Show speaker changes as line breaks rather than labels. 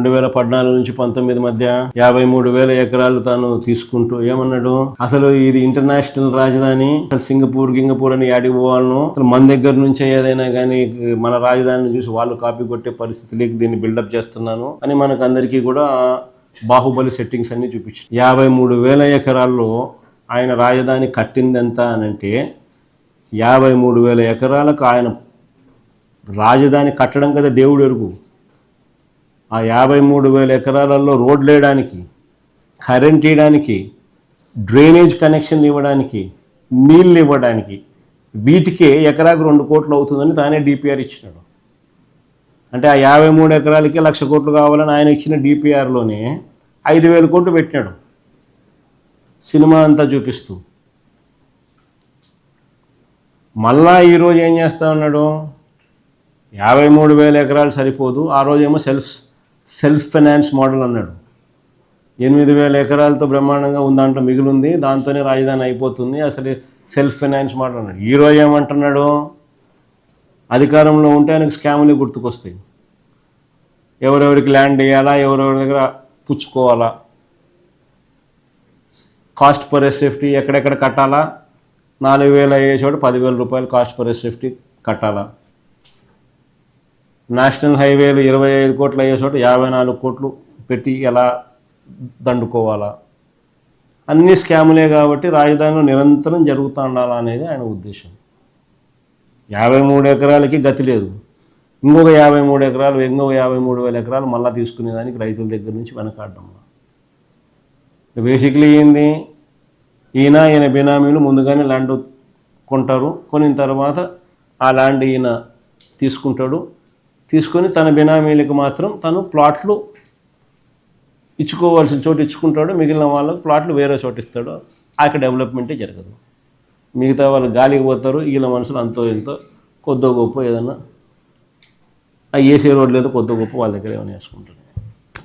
2014 నుంచి 19 మధ్య 53,000 ఎకరాలు తాను తీసుకుంటూ ఏమన్నాడు, అసలు ఇది ఇంటర్నేషనల్ రాజధాని, సింగపూర్ అని యాడికి పోవాలను, అసలు మన దగ్గర నుంచే ఏదైనా కానీ మన రాజధానిని చూసి వాళ్ళు కాపీ కొట్టే పరిస్థితులకి దీన్ని బిల్డప్ చేస్తున్నాను అని మనకు అందరికీ కూడా బాహుబలి సెట్టింగ్స్ అన్ని చూపించారు. 53,000 ఎకరాల్లో ఆయన రాజధాని కట్టింది ఎంత అనంటే 53,000 ఎకరాలకు ఆయన రాజధాని కట్టడం కదా దేవుడు ఎరుగు. ఆ 53,000 ఎకరాలలో రోడ్లు వేయడానికి, కరెంట్ ఇవ్వడానికి, డ్రైనేజ్ కనెక్షన్ ఇవ్వడానికి, నీళ్ళు ఇవ్వడానికి, వీటికే ఎకరాకు 2 కోట్లు అవుతుందని తానే డిపిఆర్ ఇచ్చినాడు. అంటే ఆ 53 ఎకరాలకి 1,00,000 కోట్లు కావాలని ఆయన ఇచ్చిన డిపిఆర్లోనే 5,000 కోట్లు పెట్టినాడు సినిమా అంతా చూపిస్తూ. మళ్ళా ఈరోజు ఏం చేస్తా ఉన్నాడు, 53,000 ఎకరాలు సరిపోదు, ఆ రోజేమో సెల్ఫ్ ఫైనాన్స్ మోడల్ అన్నాడు. 8,000 ఎకరాలతో బ్రహ్మాండంగా దాంట్లో మిగిలింది, దాంతోనే రాజధాని అయిపోతుంది, అసలు సెల్ఫ్ ఫైనాన్స్ మోడల్ అన్నాడు. ఈరోజు ఏమంటున్నాడు, అధికారంలో ఉంటే ఆయనకు స్కాములు గుర్తుకొస్తాయి. ఎవరెవరికి ల్యాండ్ వేయాలా, ఎవరెవరి దగ్గర పుచ్చుకోవాలా, కాస్ట్ పర్ ఎస్ఎఫ్టీ ఎక్కడెక్కడ కట్టాలా, 4,000 అయ్యే చోట 10,000 రూపాయలు కాస్ట్ పర్ ఎస్ఎఫ్టీ కట్టాలా, నేషనల్ హైవేలు 25 కోట్లు అయ్యే చోట 54 కోట్లు పెట్టి ఎలా దండుకోవాలా, అన్ని స్కాములే. కాబట్టి రాజధానిలో నిరంతరం జరుగుతూ ఉండాలా అనేది ఆయన ఉద్దేశం. 53 ఎకరాలకి గతి లేదు, ఇంకొక 53 ఎకరాలు, ఇంకొక 53,000 ఎకరాలు మళ్ళీ తీసుకునేదానికి రైతుల దగ్గర నుంచి వెనకాడడం. బేసిక్లీ ఏంది, ఈయన బినామీలు ముందుగానే ల్యాండ్ కొంటారు, కొనిన తర్వాత ఆ ల్యాండ్ ఈయన తీసుకొని తన బినామీలకు మాత్రం తను ప్లాట్లు ఇచ్చుకోవాల్సిన చోటు ఇచ్చుకుంటాడు, మిగిలిన వాళ్ళకు ప్లాట్లు వేరే చోటు ఇస్తాడు. అక్కడ డెవలప్మెంటే జరగదు. మిగతా వాళ్ళు గాలికి పోతారు, వీళ్ళ మనుషులు అంతో ఎంతో కొద్దో గొప్ప ఏదన్నా వేసే రోడ్లు ఏదో కొద్దో గొప్ప వాళ్ళ దగ్గర ఏమైనా వేసుకుంటారు.